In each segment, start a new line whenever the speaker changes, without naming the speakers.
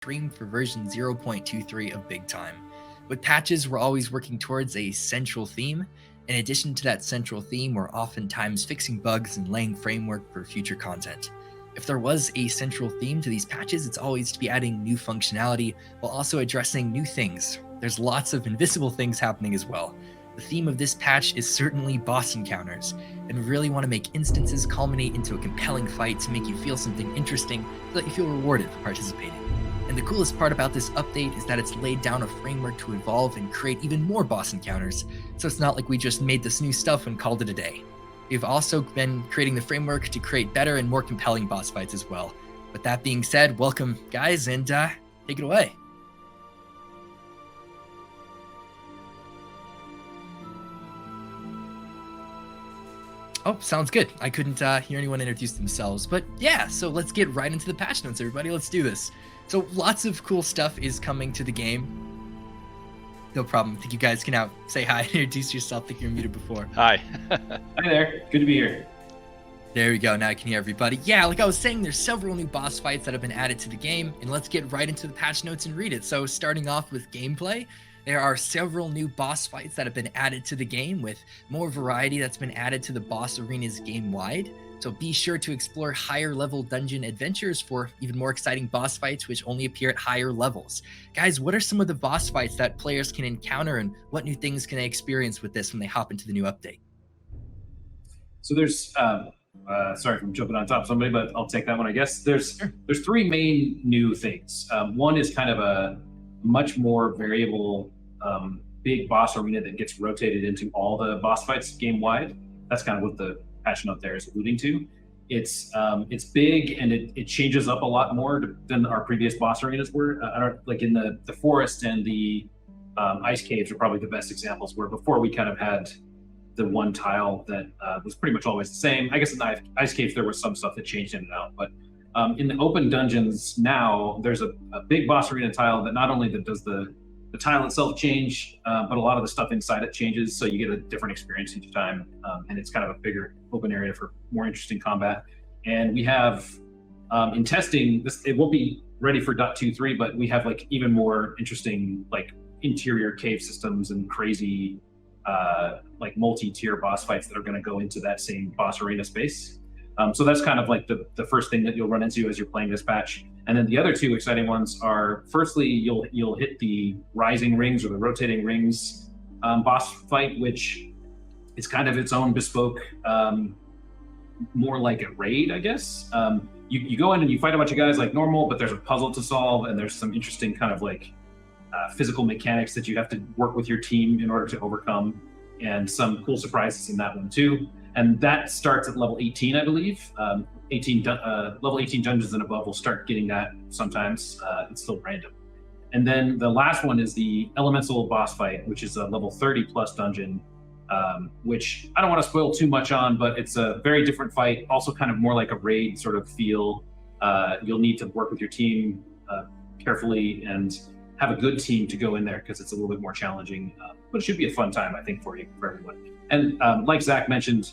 streamed for version 0.23 of Big Time. With patches, we're always working towards a central theme. In addition to that central theme, we're oftentimes fixing bugs and laying framework for future content. If there was a central theme to these patches, it's always to be adding new functionality while also addressing new things. There's lots of invisible things happening as well. The theme of this patch is certainly boss encounters, and we really want to make instances culminate into a compelling fight to make you feel something interesting so that you feel rewarded for participating. And the coolest part about this update is that it's laid down a framework to evolve and create even more boss encounters, so it's not like we just made this new stuff and called it a day. We've also been creating the framework to create better and more compelling boss fights as well. With that being said, welcome guys, and take it away. Oh, sounds good. I couldn't hear anyone introduce themselves, but yeah, so let's get right into the patch notes, everybody. Let's do this. So lots of cool stuff is coming to the game. No problem. I think you guys can now say hi and introduce yourself. I think you're muted before.
Hi.
Hi there. Good to be here.
There we go. Now I can hear everybody. Yeah, like I was saying, there's several new boss fights that have been added to the game, and let's get right into the patch notes and read it. So starting off with gameplay, there are several new boss fights that have been added to the game with more variety that's been added to the boss arenas game-wide. So be sure to explore higher level dungeon adventures for even more exciting boss fights which only appear at higher levels. Guys, what are some of the boss fights that players can encounter, and what new things can they experience with this when they hop into the new update?
So there's, sorry if I'm jumping on top of somebody, but I'll take that one, I guess. There's three main new things. One is kind of a much more variable big boss arena that gets rotated into all the boss fights game-wide. That's kind of what the patch note there is alluding to. It's big, and it changes up a lot more than our previous boss arenas were. I don't like in the forest and the ice caves are probably the best examples, where before we kind of had the one tile that was pretty much always the same. I guess in the ice caves there was some stuff that changed in and out, but in the open dungeons now there's a big boss arena tile that not only does the tile itself change, but a lot of the stuff inside it changes, so you get a different experience each time, and it's kind of a bigger open area for more interesting combat. And we have, in testing, it won't be ready for 0.23, but we have like even more interesting like interior cave systems and crazy like multi-tier boss fights that are going to go into that same boss arena space. So that's kind of like the first thing that you'll run into as you're playing this patch. And then the other two exciting ones are, firstly, you'll hit the rising rings or the rotating rings boss fight, which is kind of its own bespoke, more like a raid, I guess. You go in and you fight a bunch of guys like normal, but there's a puzzle to solve, and there's some interesting kind of like physical mechanics that you have to work with your team in order to overcome, and some cool surprises in that one too. And that starts at level 18, I believe. Level 18 dungeons and above will start getting that sometimes. It's still random. And then the last one is the elemental boss fight, which is a level 30 plus dungeon, which I don't want to spoil too much on, but it's a very different fight. Also kind of more like a raid sort of feel. You'll need to work with your team carefully and have a good team to go in there, because it's a little bit more challenging, but it should be a fun time, I think, for everyone. And like Zach mentioned,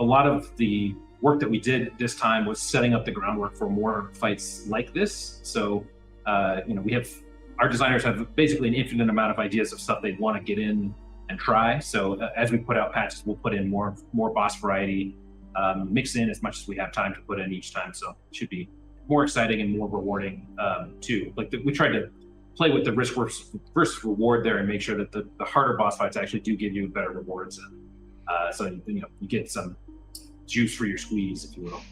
a lot of the work that we did this time was setting up the groundwork for more fights like this. So, we have, our designers have basically an infinite amount of ideas of stuff they want to get in and try. So as we put out patches, we'll put in more boss variety, mix in as much as we have time to put in each time. So it should be more exciting and more rewarding too. Like we tried to play with the risk versus reward there and make sure that the harder boss fights actually do give you better rewards. So you get some juice for your squeeze, if you will.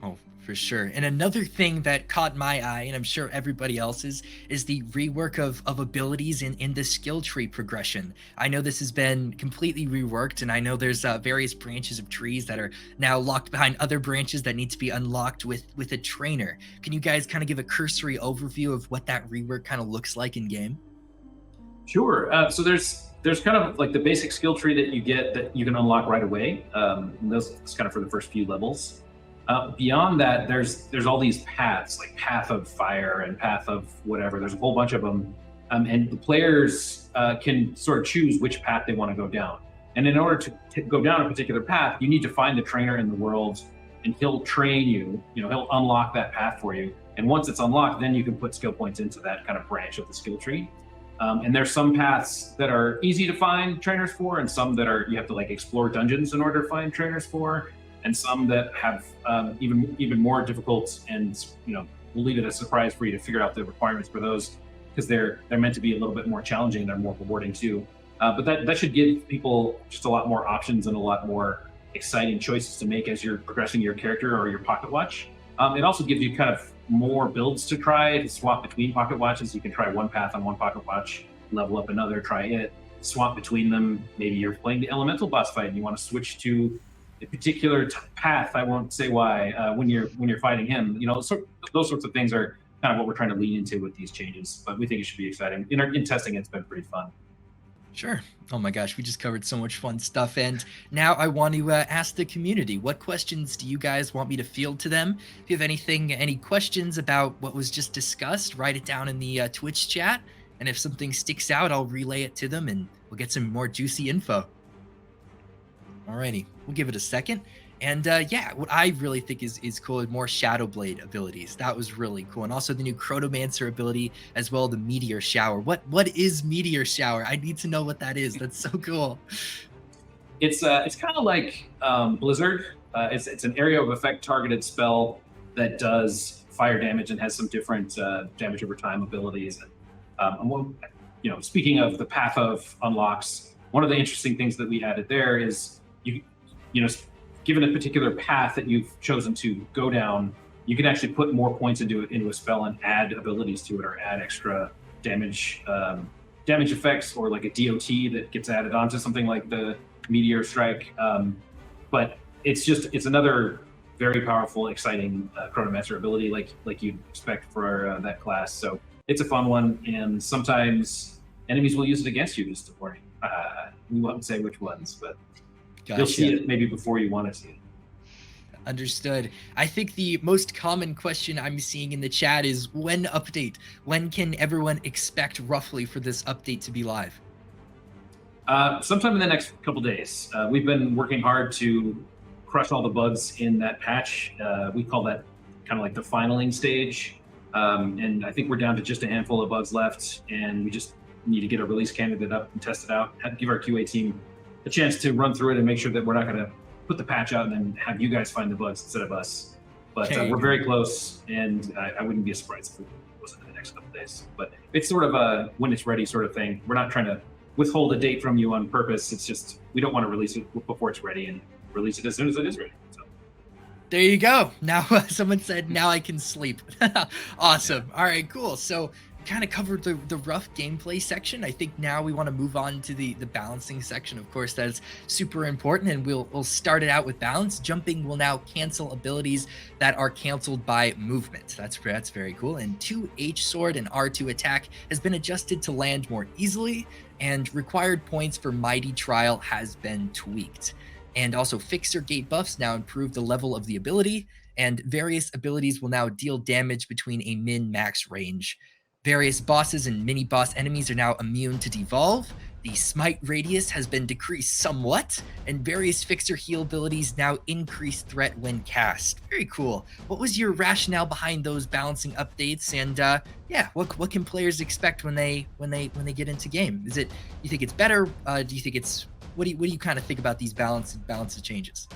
Oh, for sure. And another thing that caught my eye, and I'm sure everybody else's, is the rework of abilities in the skill tree progression. I know this has been completely reworked, and I know there's various branches of trees that are now locked behind other branches that need to be unlocked with a trainer. Can you guys kind of give a cursory overview of what that rework kind of looks like in game?
Sure. So there's kind of like the basic skill tree that you get that you can unlock right away. And that's kind of for the first few levels. Beyond that, there's all these paths, like path of fire and path of whatever. There's a whole bunch of them. And the players can sort of choose which path they want to go down. And in order to go down a particular path, you need to find the trainer in the world, and he'll train you. He'll unlock that path for you. And once it's unlocked, then you can put skill points into that kind of branch of the skill tree. And there's some paths that are easy to find trainers for, and some that are you have to like explore dungeons in order to find trainers for, and some that have even more difficult. And we'll leave it a surprise for you to figure out the requirements for those, because they're meant to be a little bit more challenging and they're more rewarding too. But that should give people just a lot more options and a lot more exciting choices to make as you're progressing your character or your pocket watch. It also gives you kind of more builds to try to swap between pocket watches. You can try one path on one pocket watch, level up another, try it, swap between them. Maybe you're playing the elemental boss fight and you want to switch to a particular path. I won't say why when you're fighting him. Those sorts of things are kind of what we're trying to lean into with these changes. But we think it should be exciting. In testing, it's been pretty fun.
Sure. Oh my gosh, we just covered so much fun stuff. And now I want to ask the community, what questions do you guys want me to field to them? If you have any questions about what was just discussed, write it down in the Twitch chat. And if something sticks out, I'll relay it to them and we'll get some more juicy info. Alrighty, we'll give it a second. And yeah, what I really think is cool is more Shadow Blade abilities. That was really cool. And also the new Chronomancer ability, as well the Meteor Shower. What is Meteor Shower? I need to know what that is. That's so cool.
It's kind of like Blizzard. It's an area of effect targeted spell that does fire damage and has some different damage over time abilities. And speaking of the Path of unlocks, one of the interesting things that we added there is given a particular path that you've chosen to go down, you can actually put more points into a spell and add abilities to it, or add extra damage effects, or like a DOT that gets added onto something like the Meteor Strike. But it's another very powerful, exciting Chronomancer ability, like you'd expect for that class. So it's a fun one, and sometimes enemies will use it against you. Just a warning. We won't say which ones, but
Gotcha.
You'll see it maybe before you want to see it.
Understood. I think the most common question I'm seeing in the chat is when update? When can everyone expect roughly for this update to be live?
Sometime in the next couple days. We've been working hard to crush all the bugs in that patch. We call that kind of like the finaling stage. And I think we're down to just a handful of bugs left, and we just need to get a release candidate up and test it out, give our QA team a chance to run through it and make sure that we're not going to put the patch out and then have you guys find the bugs instead of us. But we're very close, and I wouldn't be surprised if it wasn't in the next couple days. But it's sort of a when it's ready sort of thing. We're not trying to withhold a date from you on purpose. It's just we don't want to release it before it's ready, and release it as soon as it is ready. So.
There you go. Now someone said, now I can sleep. Awesome. Yeah. All right, cool. So kind of covered the rough gameplay section. I think now we want to move on to the balancing section. Of course, that's super important, and we'll start it out with balance. Jumping will now cancel abilities that are canceled by movement. That's very cool. And 2H sword and R2 attack has been adjusted to land more easily, and required points for Mighty Trial has been tweaked. And also Fixer Gate buffs now improve the level of the ability, and various abilities will now deal damage between a min-max range. Various bosses and mini-boss enemies are now immune to devolve. The smite radius has been decreased somewhat, and various fixer heal abilities now increase threat when cast. Very cool. What was your rationale behind those balancing updates? And yeah, what can players expect when they get into game? Is it, you think it's better? Do you think it's what do you kind of think about these balance changes?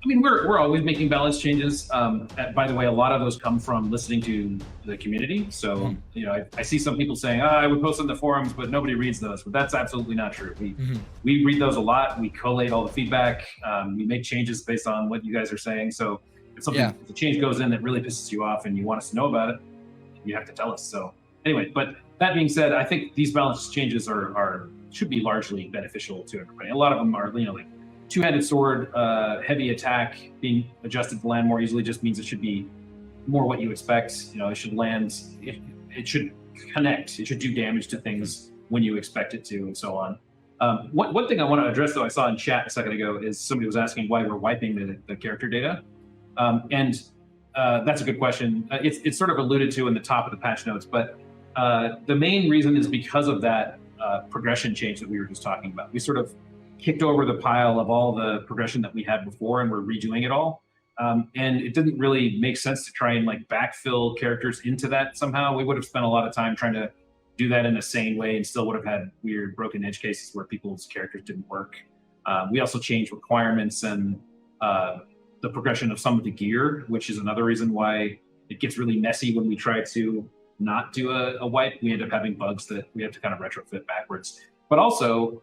I mean, we're always making balance changes. By the way, a lot of those come from listening to the community. So, I see some people saying, I would post on the forums, but nobody reads those. But that's absolutely not true. We read those a lot. We collate all the feedback. We make changes based on what you guys are saying. So if the change goes in that really pisses you off and you want us to know about it, you have to tell us. So anyway, but that being said, I think these balance changes should be largely beneficial to everybody. A lot of them are, like, two-handed sword, heavy attack being adjusted to land more easily just means it should be more what you expect. It should land, it should connect, it should do damage to things when you expect it to, and so on. One thing I want to address, though, I saw in chat a second ago, is somebody was asking why we're wiping the character data. And that's a good question. It's sort of alluded to in the top of the patch notes, but the main reason is because of that progression change that we were just talking about. We sort of kicked over the pile of all the progression that we had before, and we're redoing it all. And it didn't really make sense to try and like backfill characters into that somehow. We would have spent a lot of time trying to do that in a sane way and still would have had weird broken edge cases where people's characters didn't work. We also changed requirements and the progression of some of the gear, which is another reason why it gets really messy when we try to not do a wipe. We end up having bugs that we have to kind of retrofit backwards. But also,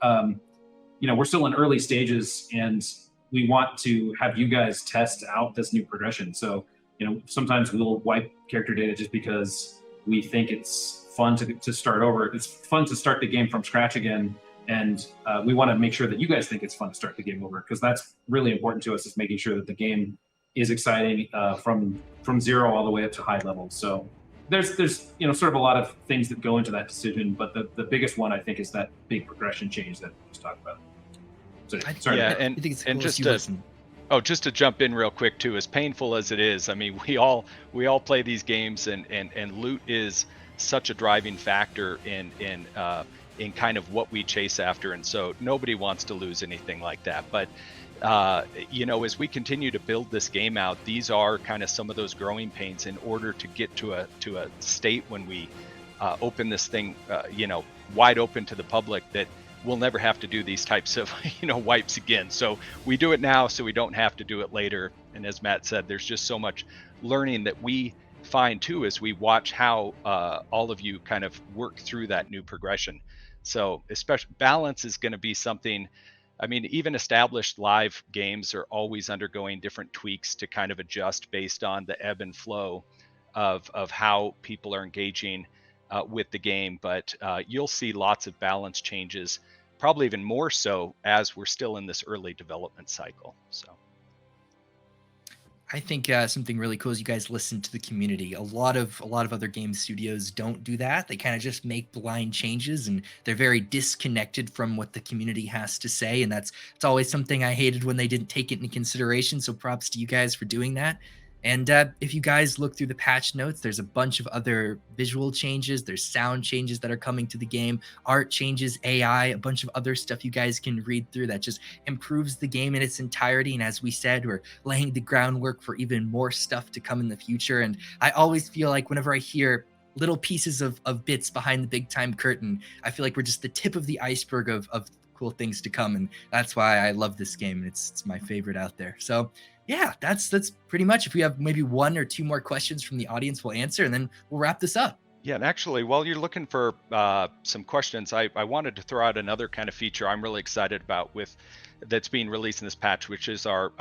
we're still in early stages and we want to have you guys test out this new progression. So, sometimes we'll wipe character data just because we think it's fun to start over. It's fun to start the game from scratch again. And we want to make sure that you guys think it's fun to start the game over, because that's really important to us, is making sure that the game is exciting from zero all the way up to high levels. So there's sort of a lot of things that go into that decision, but the biggest one I think is that big progression change that we just talked about. So, sorry.
Yeah, and just to jump in real quick too, as painful as it is, I mean, we all play these games, and loot is such a driving factor in kind of what we chase after, and so nobody wants to lose anything like that. But as we continue to build this game out, these are kind of some of those growing pains in order to get to a state when we open this thing wide open to the public, that we'll never have to do these types of wipes again. So we do it now so we don't have to do it later. And as Matt said, there's just so much learning that we find too as we watch how all of you kind of work through that new progression. So especially balance is going to be something. I mean, even established live games are always undergoing different tweaks to kind of adjust based on the ebb and flow of how people are engaging with the game. But you'll see lots of balance changes, probably even more so as we're still in this early development cycle. So
I think something really cool is you guys listen to the community. A lot of other game studios don't do that. They kind of just make blind changes, and they're very disconnected from what the community has to say. And it's always something I hated when they didn't take it into consideration. So props to you guys for doing that. And if you guys look through the patch notes, there's a bunch of other visual changes. There's sound changes that are coming to the game, art changes, AI, a bunch of other stuff you guys can read through that just improves the game in its entirety. And as we said, we're laying the groundwork for even more stuff to come in the future. And I always feel like whenever I hear little pieces of bits behind the big time curtain, I feel like we're just the tip of the iceberg of cool things to come. And that's why I love this game. And it's my favorite out there. So yeah, that's pretty much. If we have maybe one or two more questions from the audience, we'll answer, and then we'll wrap this up.
Yeah, and actually, while you're looking for some questions, I wanted to throw out another kind of feature I'm really excited about that's being released in this patch, which is our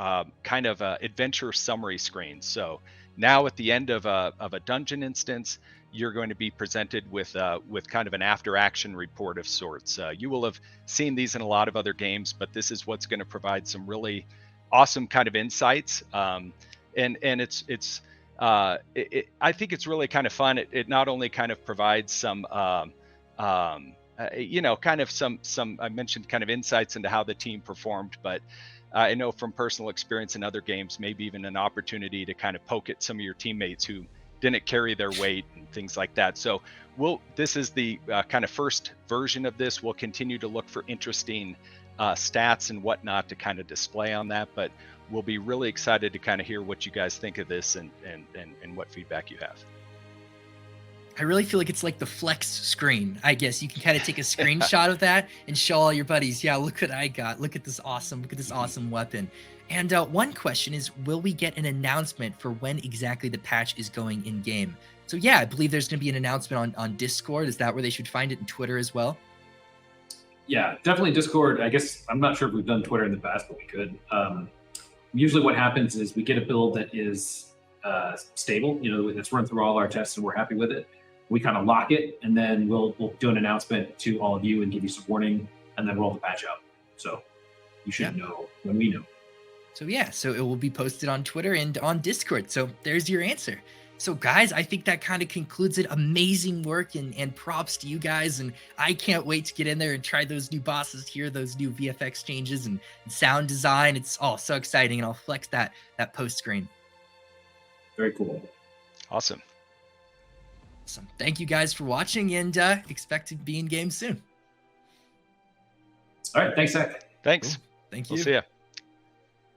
kind of adventure summary screen. So now at the end of a dungeon instance, you're going to be presented with kind of an after action report of sorts. You will have seen these in a lot of other games, but this is what's going to provide some really awesome kind of insights, and it's I think it's really kind of fun. It not only kind of provides some kind of some I mentioned kind of insights into how the team performed, but I know from personal experience in other games, maybe even an opportunity to kind of poke at some of your teammates who didn't carry their weight and things like that. So this is the kind of first version of this. We'll continue to look for interesting stats and whatnot to kind of display on that, but we'll be really excited to kind of hear what you guys think of this and what feedback you have.
I really feel like it's like the flex screen. I guess you can kind of take a screenshot of that and show all your buddies, yeah, look what I got. Look at this awesome weapon. And one question is, will we get an announcement for when exactly the patch is going in game? So yeah, I believe there's going to be an announcement on Discord. Is that where they should find it, in Twitter as well?
Yeah, definitely Discord. I guess I'm not sure if we've done Twitter in the past, but we could. Usually what happens is we get a build that is stable, that's run through all our tests and we're happy with it. We kind of lock it, and then we'll do an announcement to all of you and give you some warning, and then roll the patch out. So you should know when we know.
So yeah, so it will be posted on Twitter and on Discord. So there's your answer. So guys, I think that kind of concludes it. Amazing work, and props to you guys. And I can't wait to get in there and try those new bosses here, those new VFX changes and sound design. It's all so exciting, and I'll flex that post screen.
Very cool.
Awesome.
Thank you guys for watching, and expect to be in game soon.
All right. Thanks, Zach.
Thanks.
Cool. Thank you.
We'll see ya.